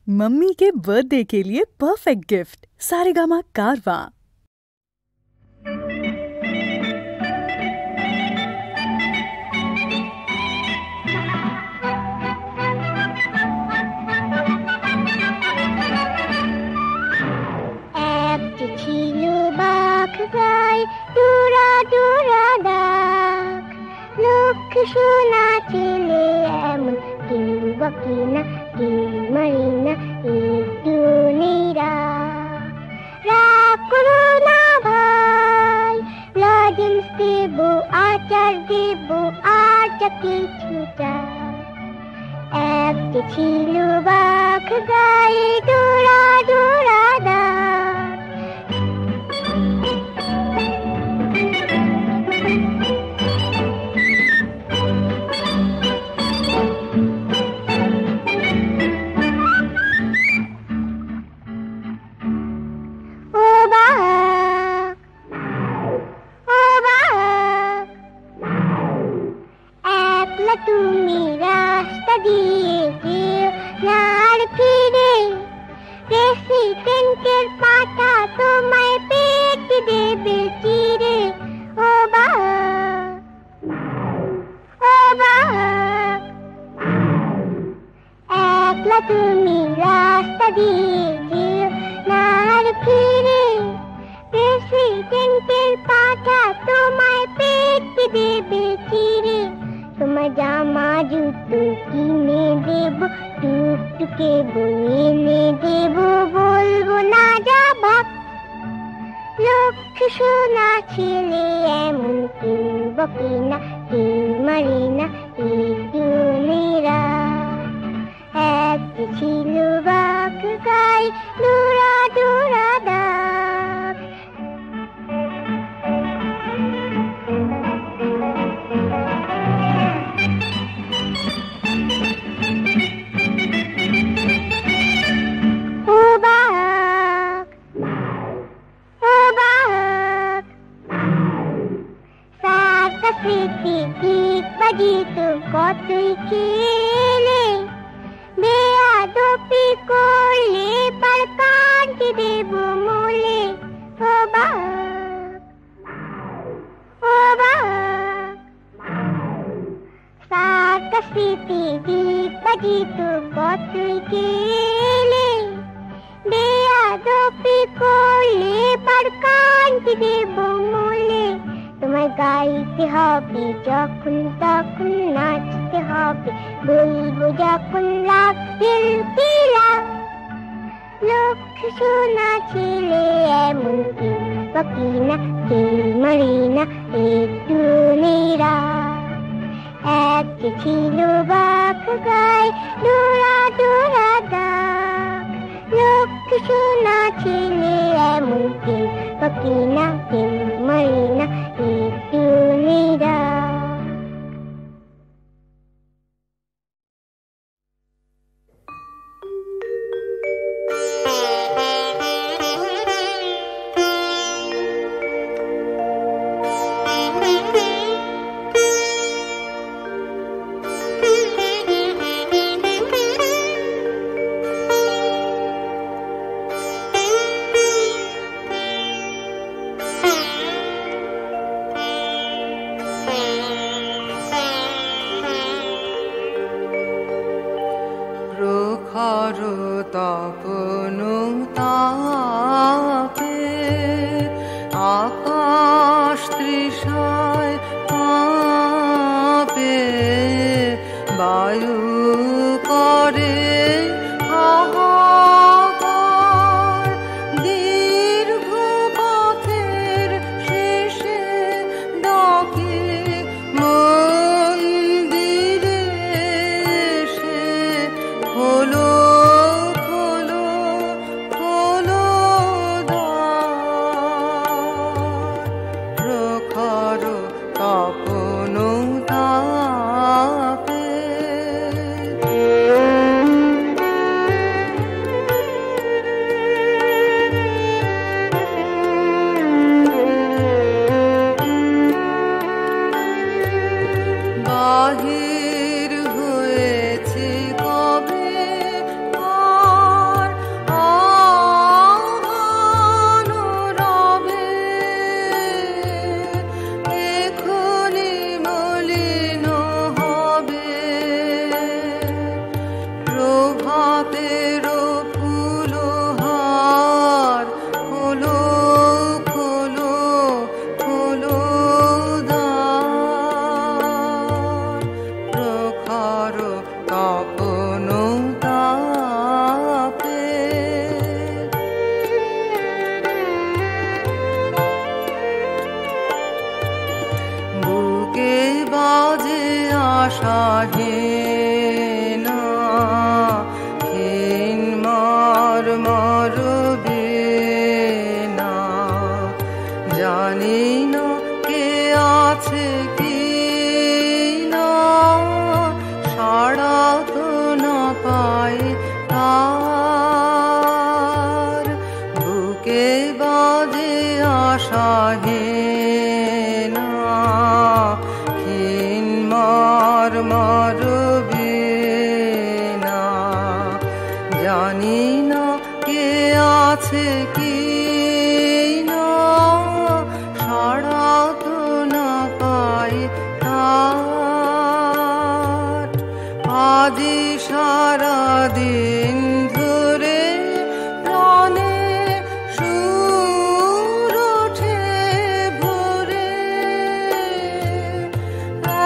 Mummy के birthday के लिए परफेक्ट गिफ्ट सारेगामा कारवां। একটি ছিল বাঘ গায় ডোরা ডোরা ডাক, লক্ষ্য শোনা ছেলে এমন কেউ বাকি না, কেউ মারি না, একটু নিরাশ। রাগ করো না ভাই, লজেন্স দেব, আচার দেব, আর যা কিছু চাই। একটি ছিল বাঘ গায়ে ডোরা ডোরা ডাক। ও বাঘ, ও বাঘ, একলা তুমি রাস্তা দিয়ে যেও না আর ফিরে, প্রেসিডেন্টের পাঠা তোমায় পেট দেবে চিরে। ও বাঘ, ও বাঘ, একলা তুমি রাস্তা দিয়ে যেও না আর ফিরে, প্রেসিডেন্টের পাঠা তোমায় পেট দেবে চিরে। তোমার জামা জুতো কিনে দেব, টুকটুকে বইনে দেব, বলবো না যা ভাগ। লক্ষ্য শোনা ছেলে এমন কেউ বকে না, কেউ মারে না, একটু নিরাশ। একটি ছিল বাঘ গায়ে ডোরা ডোরা ডাক। ও বাঘ, ও বাঘ, সার্কাসে টিকিট বাজিত কতই খেলে, বেয়াদবি করলে পার কাটতে দেব মূলে। ও বাঘ, ও বাঘ, সার্কাসে টিকিট বাজিত কতই খেলে, বেয়াদবি করলে পার কাটতে দেব মূলে। তোমায় গাইতে হবে যখন তখন, নাচতে হবে বলবো যখন, লাগবে পিলা। লক্ষ্য শোনা ছেলে এমন কেউ বাকি না, কেউ মারি না, একটু নিরাশ। একটি ছিল বাঘ গায়ে ডোরা ডোরা ডাক, লক্ষ্য শোনা ছেলে এমন কেউ বাকি না, কেউ মারি না, একটু নিরাশ। প্রখর তপন তাপে আকাশ তৃষায় কাঁপে, বায়ু করে হাহাকার, দীর্ঘ পথের শেষে ডাকে মন্দিরে এসে খোলো খোলো খোলো। জানি না কে আছে কি না, সাড়া তো না পাই তার। আজি সারাদিন ধরে প্রাণে সুর ওঠে ভোরে,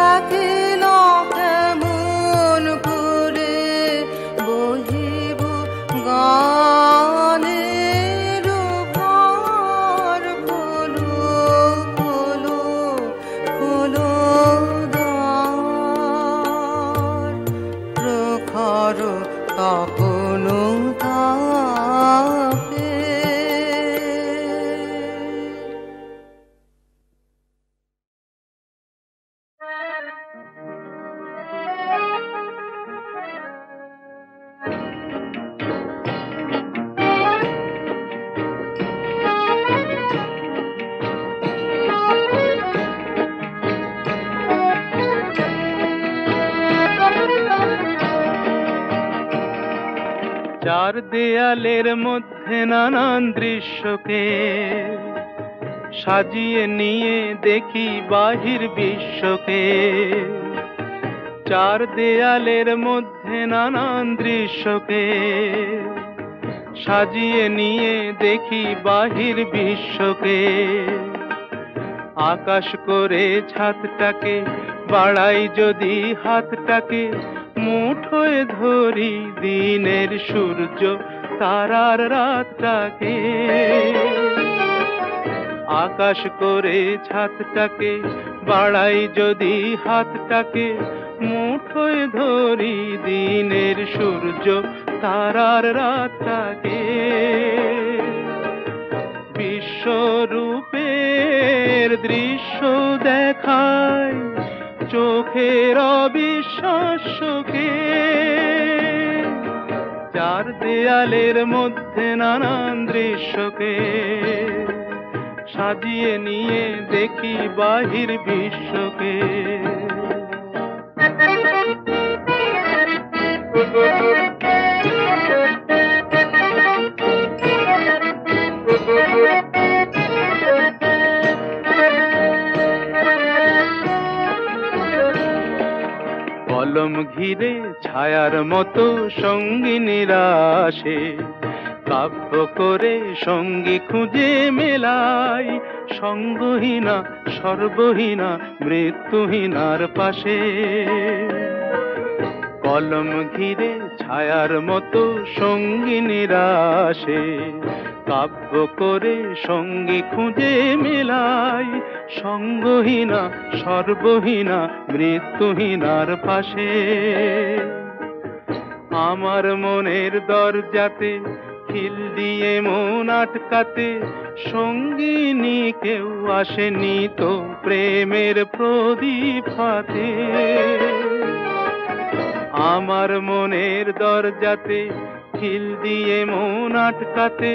একলা কেমন করে বহিব গানের ভার। খোলো খোলো খোলো দ্বার, প্রখর তপন তাপে। চার দেয়ালের মধ্যে নানান দৃশ্যকে সাজিয়ে নিয়ে দেখি বাহির বিশ্বকে। চার দেয়ালের মধ্যে নানান দৃশ্যকে সাজিয়ে নিয়ে দেখি বাহির বিশ্বকে। আকাশ করে ছাদটাকে বাড়াই যদি হাতটাকে, মুঠোয় ধরি দিনের সূর্য তারার রাতটাকে। আকাশ করে ছাদটাকে বাড়াই যদি হাতটাকে, মুঠোয় ধরি দিনের সূর্য তারার রাতটাকে। বিশ্বরূপের দৃশ্য দেখায় চোখের অবিশ্বাস্যকে। চার দেয়ালের মধ্যে নানান দৃশ্যকে সাজিয়ে নিয়ে দেখি বাহির বিশ্বকে। কলম ঘিরে ছায়ার মতো সঙ্গিনীরা আসে, কাব্য করে সঙ্গী খুঁজে মেলাই। সঙ্গহীনা সর্বহীনা মৃত্যুহীনার পাশে। কলম ঘিরে ছায়ার মতো সঙ্গিনীরা আসে, কাব্য করে সঙ্গী খুঁজে মেলাই। সঙ্গহীনা সর্বহীনা মৃত্যুহীনার পাশে। আমার মনের দরজাতে খিল দিয়ে মন আটকাতে, সঙ্গিনী কেউ আসেনি তো প্রেমের প্রদীপ হাতে। আমার মনের দরজাতে খিল দিয়ে মন আটকাতে,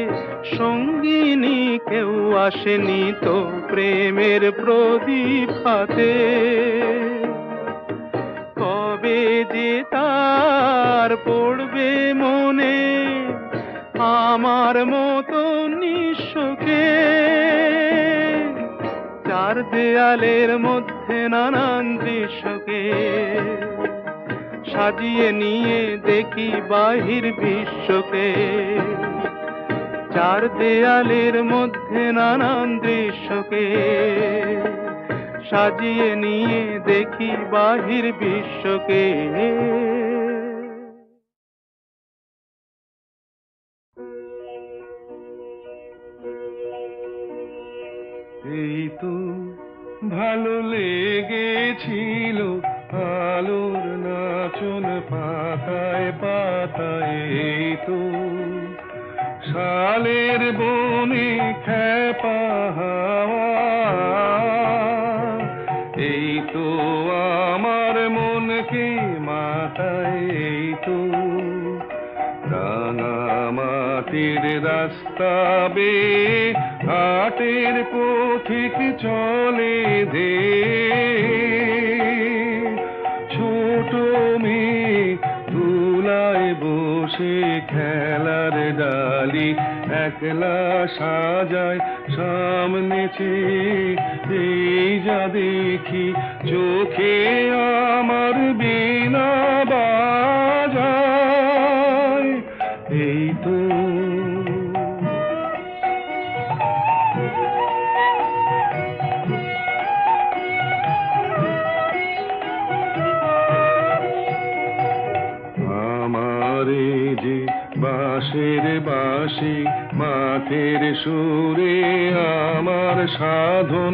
সঙ্গিনী কেউ আসেনি তো প্রেমের প্রদীপ হাতে। কবে যে তার পড়বে মনে আমার মতো নিঃস্বকে। চার দেয়ালের মধ্যে নানান দৃশ্যকে সাজিয়ে নিয়ে দেখি বাহির বিশ্বকে। চার দেয়ালের মধ্যে নানান দৃশ্যকে সাজিয়ে নিয়ে দেখি বাহির বিশ্বকে। এই তো ভালো লেগেছিল আলোর নাচন পাতায় পাতায়। এই তো শালের বনে খেপা হাওয়া। এই তো আমার মনকে মাতায়। এই তো রাঙা মাটির রাস্তা বেয়ে হাটের পথিক চলে দে। ছোট মেয়ে তুলায় বসে বসে খেলার ডালি একলা সাজায় সামনে চেয়ে এই যা দেখি চোখে আমার বীণা বাজায় এই তো বাঁশের বাঁশি মাঠের সুরে আমার সাধন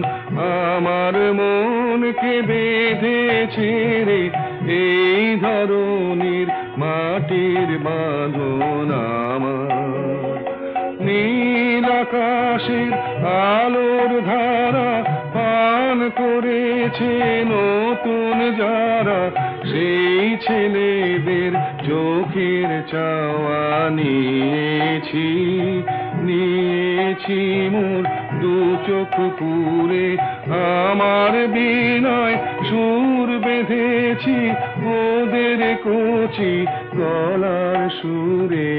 আমার মনকে বেঁধেছে রে এই ধরনীর মাটির বাঁধন আমার নীল আকাশের আলোর ধারা পান করেছে নতুন যারা সেই ছেলেদের চোখের চাওয়া নিয়েছি মোর দু চোখ পুরে আমার বিনয় সুর বেঁধেছি ওদের কচি গলার সুরে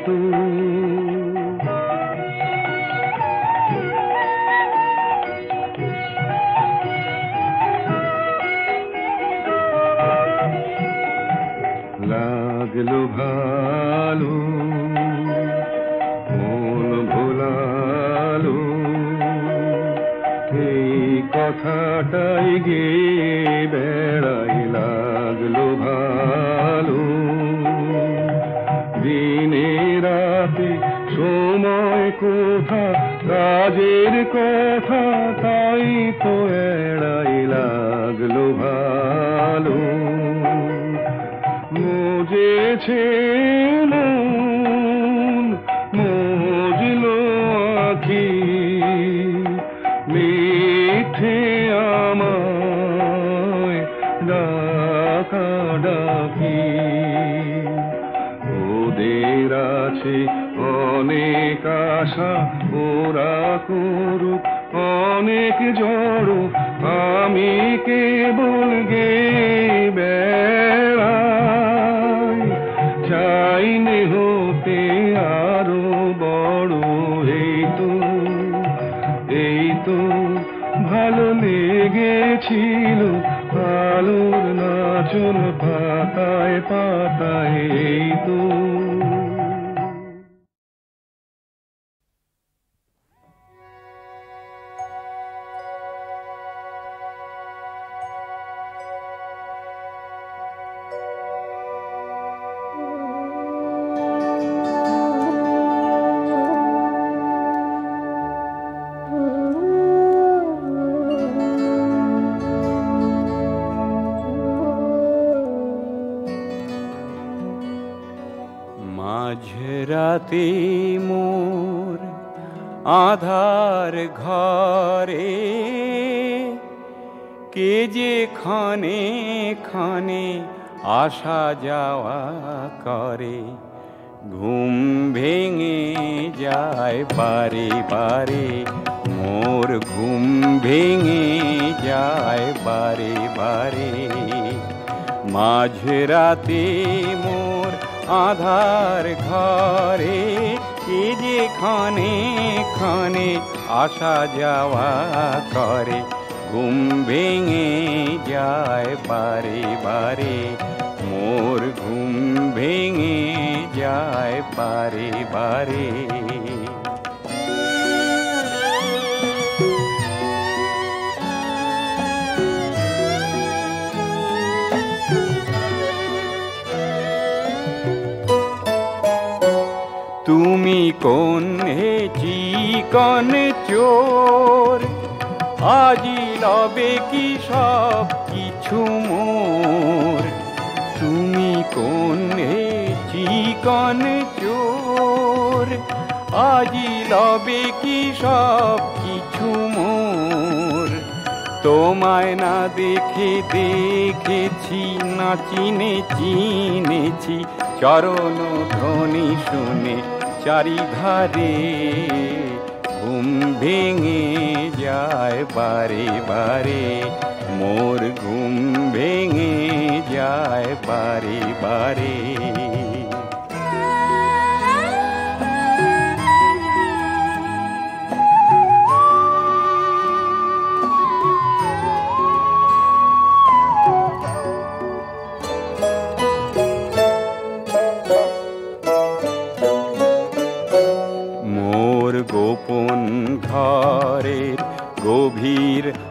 তো লাগলো ভালো মন ভোলালো এই কথাটাই গে বেড়াই লাগলো ভালো দিনে রাতে সময় কোথা কাজের কথা তাই তো এড়াই লাগলো ভালো মুজেছে মন মুজলো আখি মিঠে আমায় ডাকা ডাকি ওদের আছে অনেক আশা ওরা করুক অনেক জড়ো আমি কেবল গে বেড়াই চাইনে হতে আরো বড় এই তো ভালো লেগেছিল আলোর নাচন পাতায় পাতায় এই তো মাঝরাতে মোর আধার ঘরে কে যে খানে খানে আসা যাওয়া করে ঘুম ভেঙে যায় বারে বারে মোর ঘুম ভেঙে যায় বারে বারে মাঝরাতে মোর আধার ঘরে কে যে খানে খানে আসা যাওয়া করে ঘুম ভেঙে যায় বারে বারে মোর ঘুম ভেঙে যায় বারে বারে তুমি কোন হে চিকন চোর আজি লবে কি সব কিছু মোর তুমি কোন হে চিকন চোর আজি লবে কি সব কিছু মোর তোমায় না দেখে দেখেছি না চিনেছি চরণ ধ্বনি শুনে চারিধারে ঘুম ভেঙে যায় বারে বারে মোর ঘুম ভেঙে যায় বারে বারে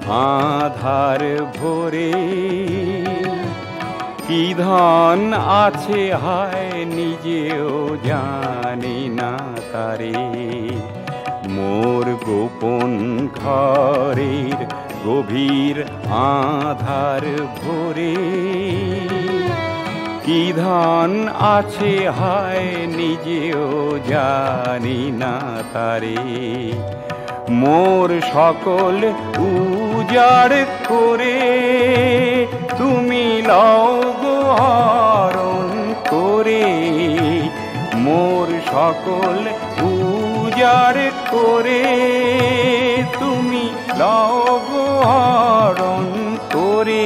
আধার ভরে কি ধন আছে হায় নিজেও জানি না তারে মোর গোপন ঘরের গভীর আধার ভরে কি ধন আছে হায় নিজেও জানি না তারে মোর সকল উজাড় করে তুমি লও গো হরণ করে মোর সকল উজাড় করে তুমি লও গো হরণ করে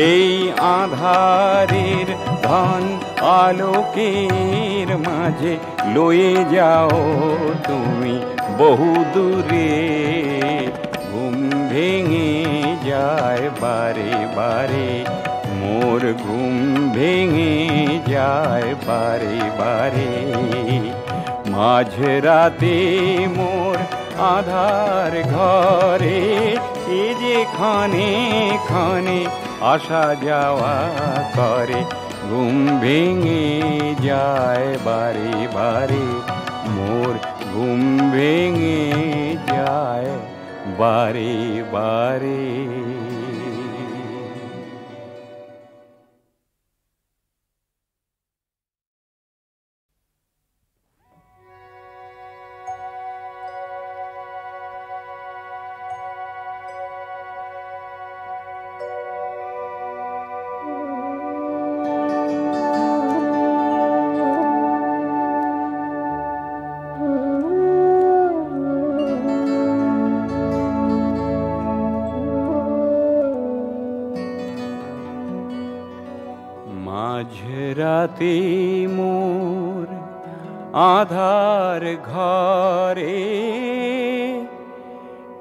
এই আধারের ধন আলোকের মাঝে লয়ে যাও তুমি বহু দূরে ঘুম ভেঙে যায় বারে বারে মোর ঘুম ভেঙে যায় বারে বারে মাঝরাতে মোর আধার ঘরে এ যে খানে খানে আসা যাওয়া করে ঘুম ভেঙে যায় বারে বারে মোর ঘুম ভেঙে যায় বারে বারে মাঝরাতে মোর আধার ঘরে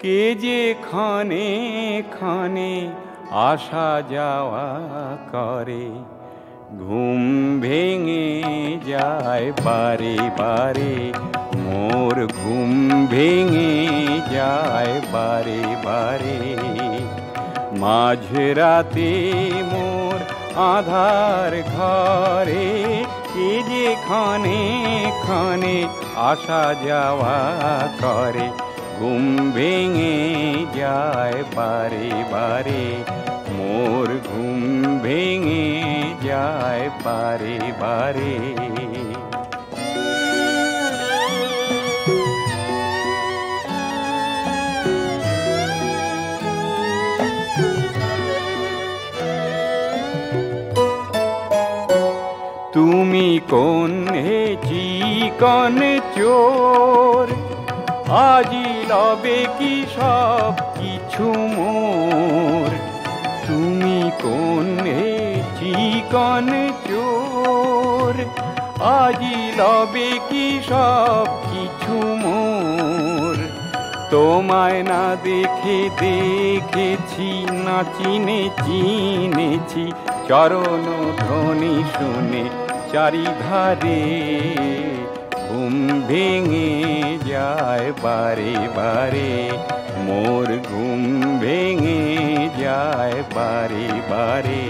কে যে খানে খানে আসা যাওয়া করে ঘুম ভেঙে যায় বারে বারে মোর ঘুম ভেঙে যায় বারে বারে মাঝরাতে মোর আধার ঘরে কে যে খানে খানে আসা যাওয়া করে ঘুম ভেঙে যায় বারে বারে মোর ঘুম ভেঙে যায় বারে বারে তুমি কোন হে চিকন চোর আজি লবে কি সব কিছু মোর তুমি কোন হে চিকন চোর আজি লবে কি সব কিছু মোর তোমায় না দেখে দেখেছি না চিনে চিনেছি চরণ ধ্বনি শুনে চারিধারে ঘুম ভেঙে যায় বারে বারে মোর ঘুম ভেঙে যায় বারে বারে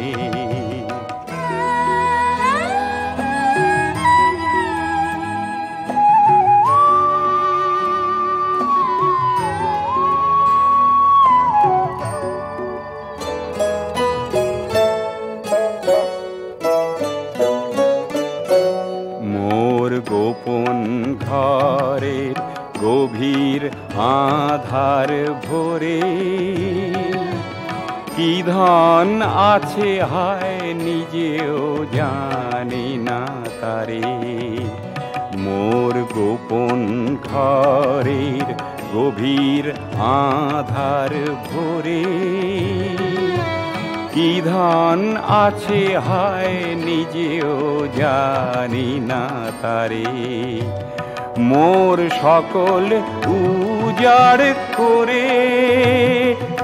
গোপন ঘরের গভীর আধার ভরে কি ধন আছে হায় নিজেও জানি না তারে মোর গোপন ঘরের গভীর আধার ভরে কি ধন আছে হায় নিজেও জানি না তারে মোর সকল উজাড় করে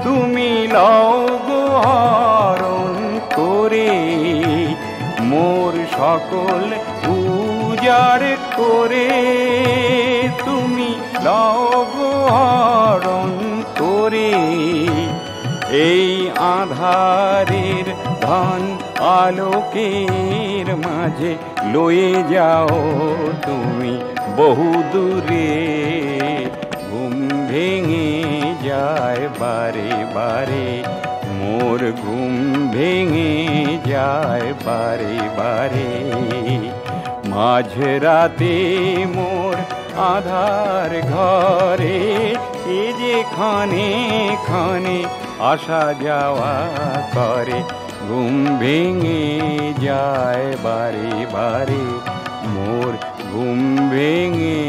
তুমি লও গো হরণ করে মোর সকল উজাড় করে তুমি লও গো হরণ করে এই আধারের ধন আলোকের মাঝে লয়ে যাও তুমি বহু দূরে। ঘুম ভেঙে যায় বারে বারে, মোর ঘুম ভেঙে যায় বারে বারে। মাঝরাতে মোর আধার ঘরে এ যে ক্ষণে ক্ষণে আসা যাওয়া করে। ঘুম ভেঙে যায় বারে বারে, মোর ঘুম ভেঙে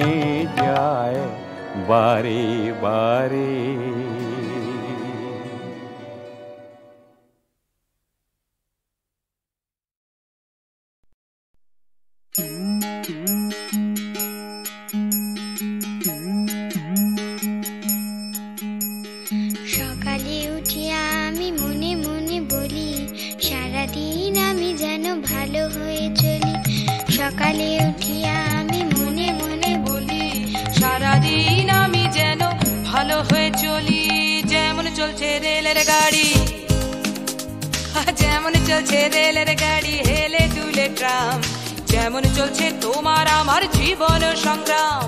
যায় বারে বারে। সকালে উঠিয়া আমি মনে মনে বলি, সারাদিন আমি যেন ভালো হয়ে চলি। সকালে উঠিয়া আমি মনে মনে বলি, সারাদিন আমি যেন ভালো হয়ে চলি। যেমন চলছে রেলের গাড়ি, যেমন চলছে রেলের গাড়ি, হেলে দুলে ট্রাম। যেমন চলছে তোমার আমার জীবন সংগ্রাম।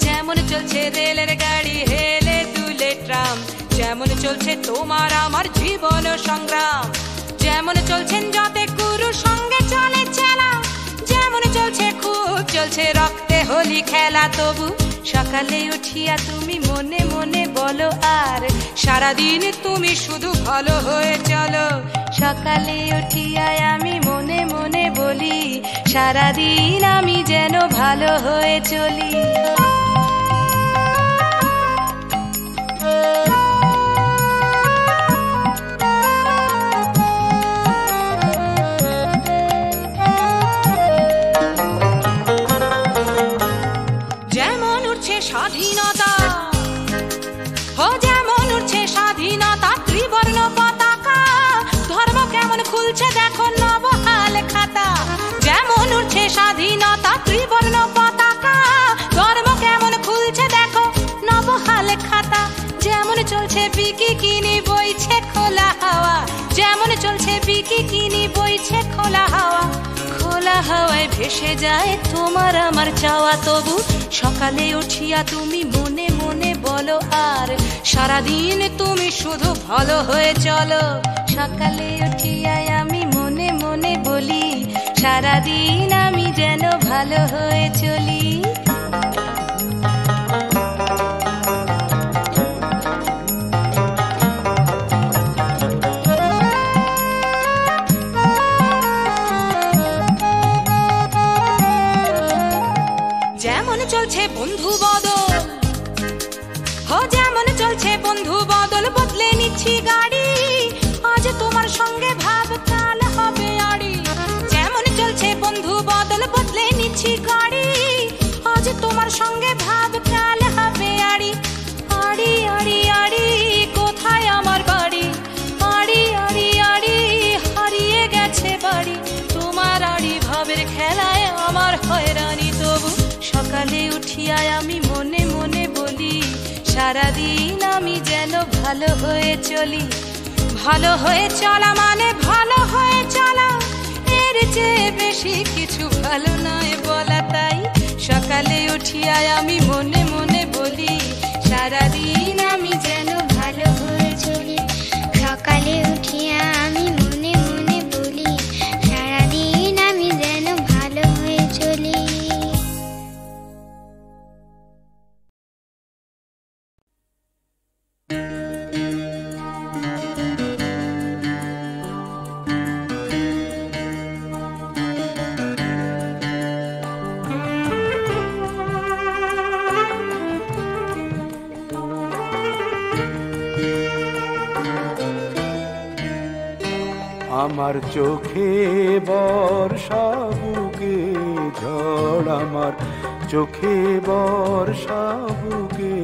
যেমন চলছে রেলের গাড়ি, হেলে দুলে ট্রাম। যেমন চলছে তোমার আমার জীবন সংগ্রাম। যেমন চলছেন যতে গুরু সঙ্গে চলে চেলা। যেমন চলছে খুব চলছে রক্তে হোলি খেলা। তবু সকালে উঠিয়া তুমি মনে মনে বলো, আর সারাদিন তুমি শুধু ভালো হয়ে চলো। সকালে উঠিয়া আমি মনে মনে বলি, সারাদিন আমি যেন ভালো হয়ে চলি। যেমন উঠছে স্বাধীনতা, ও যেমন উঠছে স্বাধীনতা, ত্রিবর্ণ পতাকা। ধর্ম কেমন খুলছে দেখো নবহাল খাতা। যেমন উঠছে স্বাধীনতা, ত্রিবর্ণ পতাকা। ধর্ম কেমন খুলছে দেখো নবহাল খাতা। যেমন চলছে বিকিনি বইছে খোলা হাওয়া। যেমন চলছে বিকিনি বইছে খোলা হাওয়া। খোলা হাওয়ায় ভেসে যায় তোমার আমার চাওয়া। তবু সকালে উঠিয়া তুমি মনে মনে বলো, আর সারাদিন তুমি শুধু ভালো হয়ে চলো। সকালে উঠিয়া আমি মনে মনে বলি, সারাদিন আমি যেন ভালো হয়ে চলি। যেমন চলছে বন্ধু বদল, ও যেমন চলছে বন্ধু বদল, বদলে নিচ্ছি গাড়ি। আজ তোমার সঙ্গে ভাব, কাল হবে আড়ি। যেমন চলছে বন্ধু বদল, বদলে নিচ্ছি গাড়ি। আজ তোমার সঙ্গে ভাব, কাল হবে আড়ি। আড়ি আড়ি আড়ি কোথায় আমার বাড়ি? আড়ি আড়ি আড়ি হারিয়ে গেছে বাড়ি। তোমার আড়ি ভাবের খেলায় আমার হয়রানি। তবু সকালে উঠিয়া আমি মনে মনে বলি, সারাদিন আমি যেন ভালো হয়ে চলি। ভালো হয়ে চলা মানে ভালো হয়ে চলা, এর চেয়ে বেশি কিছু ভালো নয় বলা। তাই সকালে উঠিয়া আমি মনে মনে বলি, সারাদিন আমি যেন ভালো হয়ে চলি। সকালে উঠিয়া আমি মনে মনে বলি, সারাদিন আমি যেন ভালো হয়ে চলি। আমার চোখে বর্ষা বুকে ঝড়, আমার চোখে বর্ষা বুকে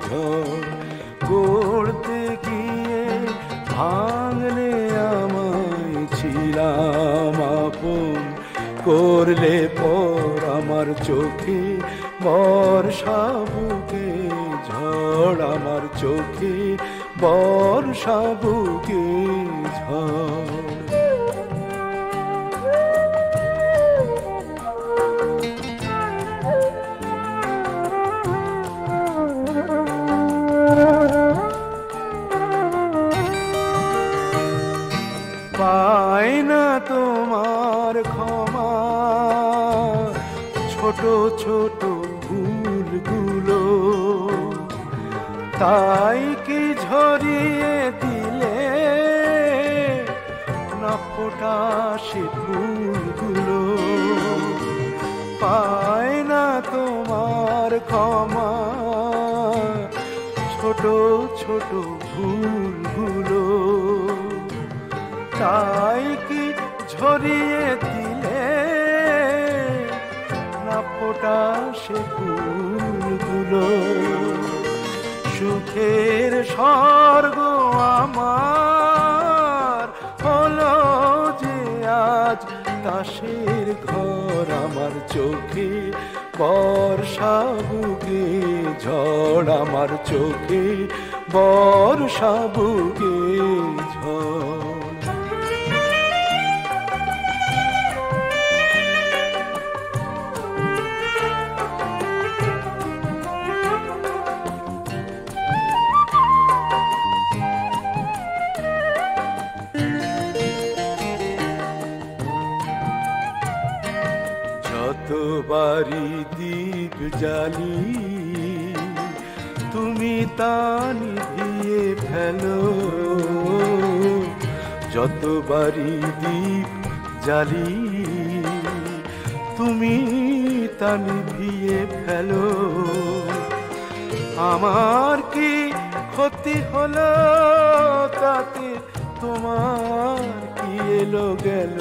ঝড়। গড়তে গিয়ে ভাঙলে আমায় ছিলাম আপন, করলে পর আমার চোখে বর্ষা বুকে ঝড়, আমার চোখে বর্ষা বুকে ঝড়। পাই না তোমার ক্ষমা ছোট ছোট ভুলগুলো, তাই কি ঝরিয়ে দিলে না ফোটা সে ফুলগুলো। পাই না তোমার ক্ষমা ছোট ছোট ভুলগুলো, তাই কি ঝরিয়ে দিলে না ফোটা সে ফুলগুলো। সুখের স্বর্গ আমার হলো যে আজ তাসের ঘর, আমার চোখে বর্ষা বুকে ঝড়, আমার চোখে বর্ষা বুকে ঝড়। যতবারই দীপ জ্বালি তুমি তা নিভিয়ে ফেলো, যতবারই দীপ জ্বালি তুমি তা নিভিয়ে ফেলো। আমার কি ক্ষতি হলো তাতে, তোমার কি এলো গেল।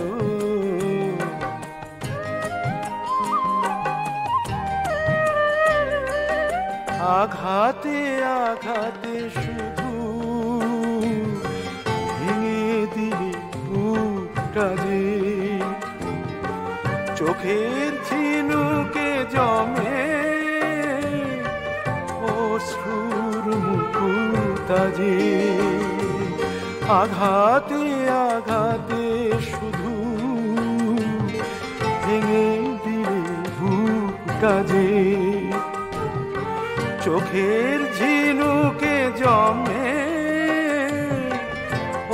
আঘাতে আঘাতে শুধু ভেঙে দিলে বুকটা যে, চোখের ঝিনুকে জমে অশ্রুর মুকুতা যে। আঘাতে আঘাতে শুধু ভেঙে দিলে বুকটা যে, চোখের ঝিনুকে জমে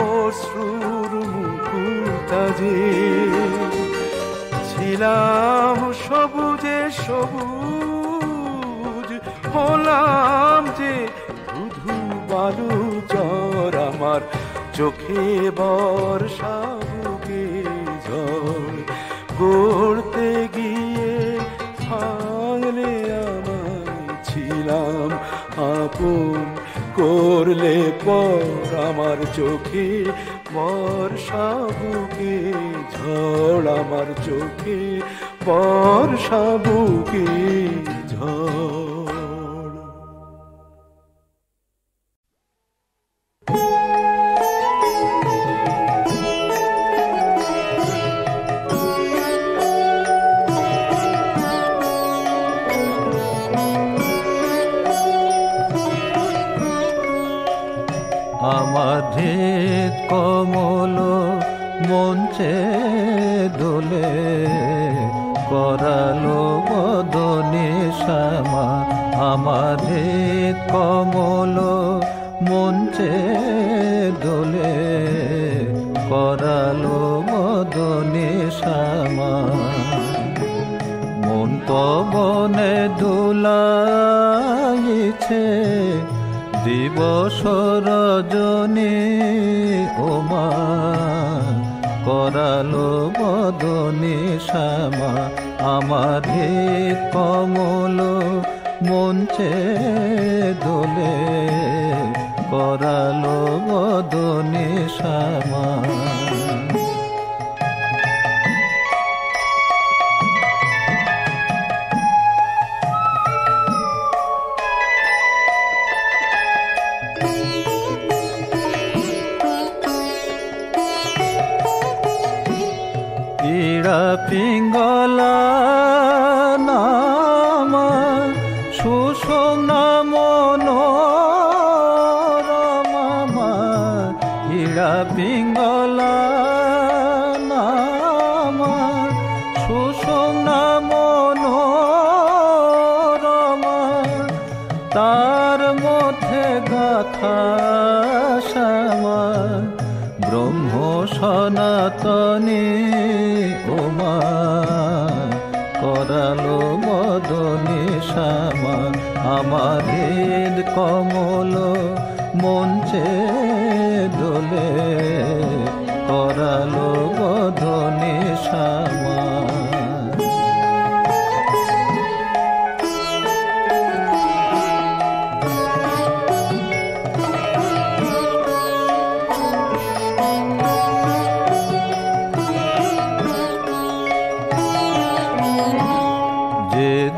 অশ্রুর মুকুতা যে। ছিলাম সবুজে সবুজ, হলাম যে ধুধু বালু জ্বর, আমার চোখে বর্ষা বুকে ঝড়। গড়তে গিয়ে ভাঙলে আমায় ছিলাম আপন, করলে পর আমার চোখে বর্ষা বুকে ঝড়, আমার চোখে বর্ষা বুকে ঝড়। আমাধে কমল মঞ্চে দোলে, করালো বদনে শ্যামা। আমাধে কমল মঞ্চে দোলে, করালো বদনে শ্যামা। মন পবনে দোলাইছে দিবস রজনী ওমা, করালো বদনে শ্যামা। আমারে কমল মঞ্চে দোলে, করালো বদনে শ্যামা। পিঙ্গলা তার মধ্যে গাথা শ্যামা ব্রহ্ম সনাতনী ওমা করালো বদনে শ্যামা আমার হৃদ কমল মঞ্চে দোলে করালো বদনে শ্যামা।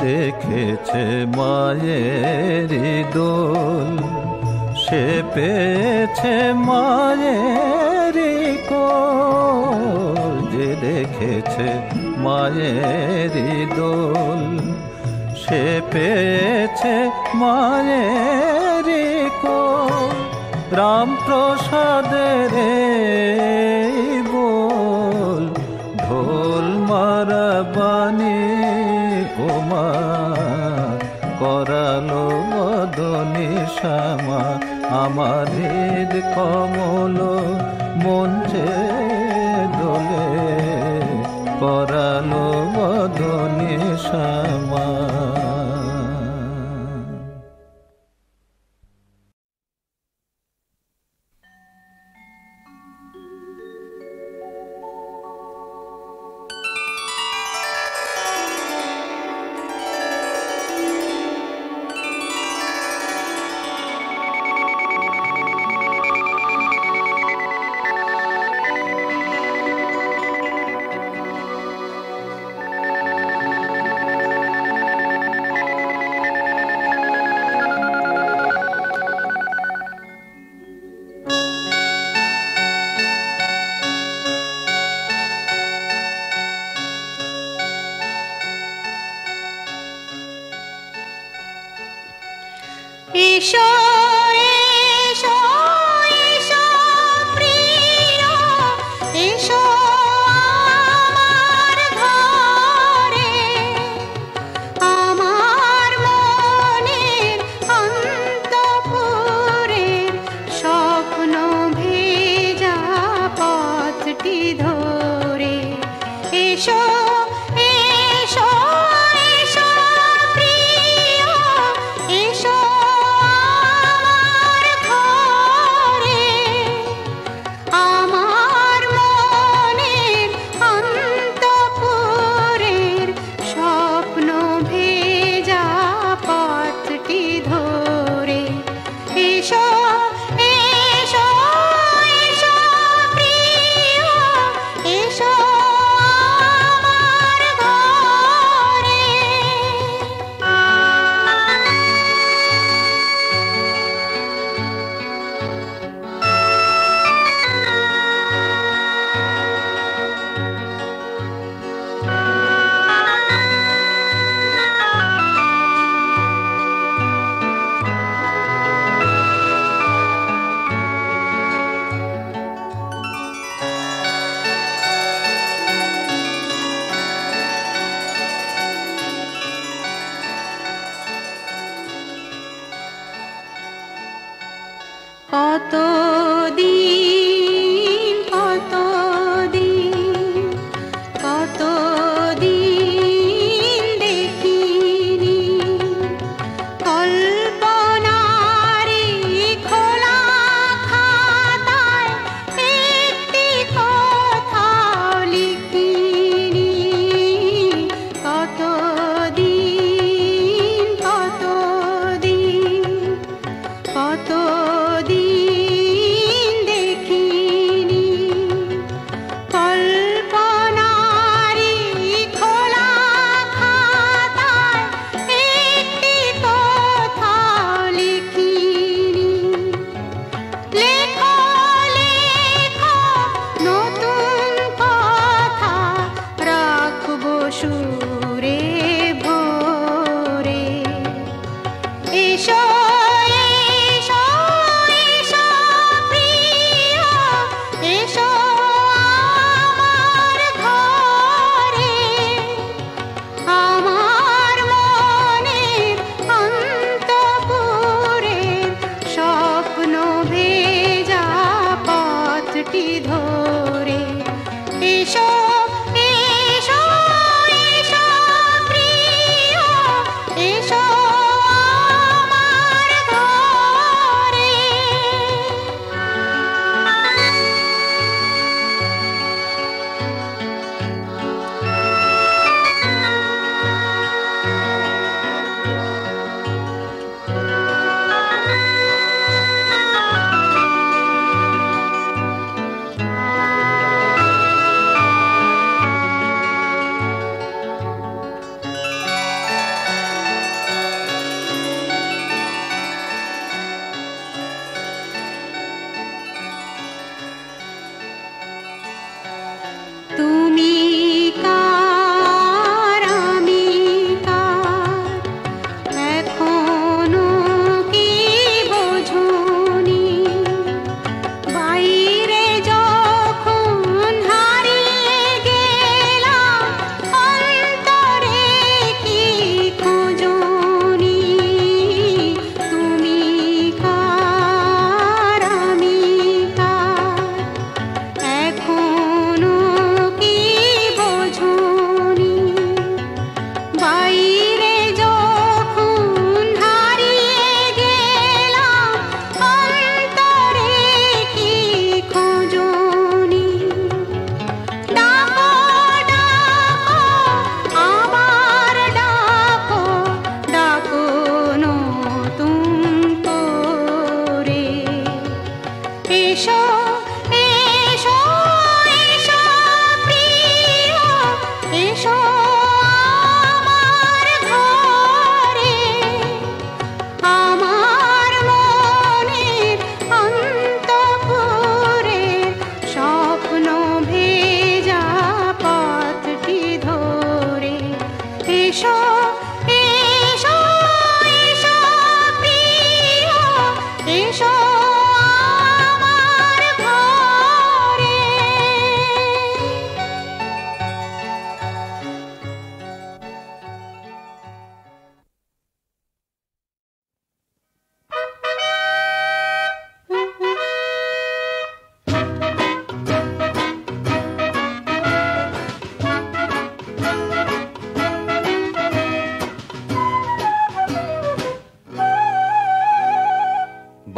দেখেছে মায়ের দোল সে পেয়েছে মায়ের কোল, যে দেখেছে মায়ের দোল সে পেয়েছে মায়ের কোল। রামপ্রসাদের বল ঢোল মারা বাণী ওমা করালো বদনে শ্যামা আমার হৃদ কমল মঞ্চে দোলে করালো বদনে শ্যামা। এসো এসো এসো প্রিয় এসো আমার ঘরে, আমার মনের অন্তঃপুরের স্বপ্ন ভেজা পথটি ধরে। এসো এসো এসো প্রিয় এসো কতদিন কতদিন কতদিন দেখিনি কল্পনারি খোলা খাতায় একটি কথা লিখিনি। কতদিন কতদিন কতদিন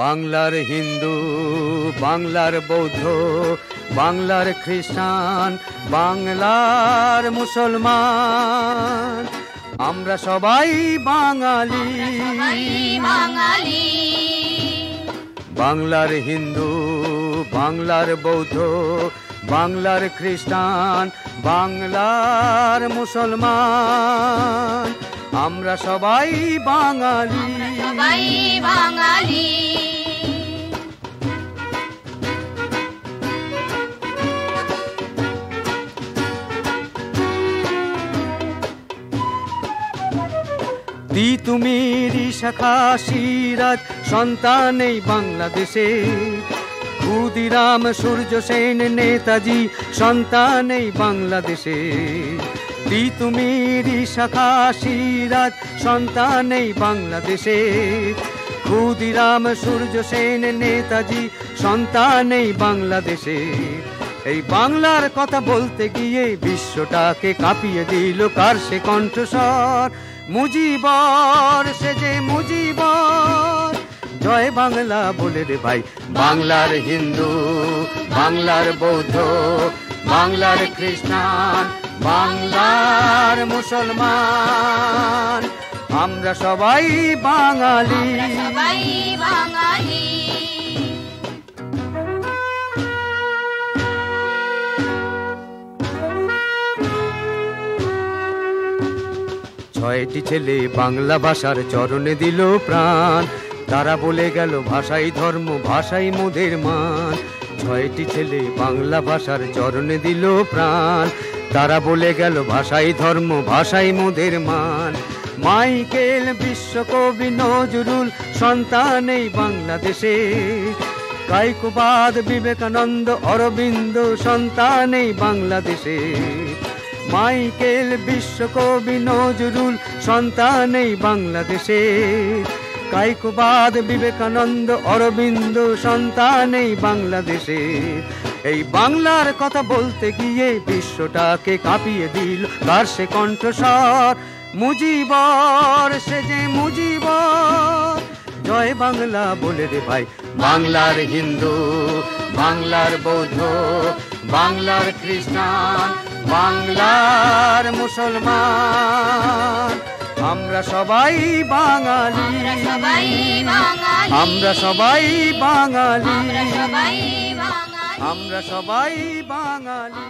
বাংলার হিন্দু, বাংলার বৌদ্ধ, বাংলার খ্রিস্টান, বাংলার মুসলমান, আমরা সবাই বাঙালি। বাংলার হিন্দু, বাংলার বৌদ্ধ, বাংলার খ্রিস্টান, বাংলার মুসলমান, আমরা সবাই বাঙালি। তিতুমির শাখা সিরাজ সন্তান এই বাংলাদেশে, ক্ষুদিরাম সূর্য সেন নেতাজি সন্তান এই বাংলাদেশে। তিতুমির শাখা সিরাজ সন্তান এই বাংলাদেশে, ক্ষুদিরাম সূর্য সেন নেতাজি সন্তান এই বাংলাদেশে। এই বাংলার কথা বলতে গিয়ে বিশ্বটাকে কাঁপিয়ে দিল কার সে কণ্ঠস্বর, মুজিবর সে যে মুজিবর। জয় বাংলা বলে রে ভাই, বাংলার হিন্দু, বাংলার বৌদ্ধ, বাংলার খ্রিস্টান, বাংলার মুসলমান, আমরা সবাই বাঙালি। ছয়টি ছেলে বাংলা ভাষার চরণে দিল প্রাণ, তারা বলে গেল ভাষাই ধর্ম, ভাষাই মোদের মান। ছয়টি ছেলে বাংলা ভাষার চরণে দিল প্রাণ, তারা বলে গেল ভাষাই ধর্ম, ভাষাই মোদের মান। মাইকেল বিশ্বকবি নজরুল সন্তান এই বাংলাদেশে, কায়কোবাদ বিবেকানন্দ অরবিন্দ সন্তান এই বাংলাদেশে। মাইকেল বিশ্বকবি নজরুল সন্তান এই বাংলাদেশে, কায়কোবাদ বিবেকানন্দ অরবিন্দ সন্তান এই বাংলাদেশে। এই বাংলার কথা বলতে গিয়ে বিশ্বটাকে কাঁপিয়ে দিল কার সে কণ্ঠস্বর, মুজিবর সে যে মুজিবর। জয় বাংলা বলে রে ভাই, বাংলার হিন্দু, বাংলার বৌদ্ধ, বাংলার খ্রিস্টান, বাংলার মুসলমান, আমরা সবাই বাঙালি। আমরা সবাই বাঙালি। আমরা সবাই বাঙালি।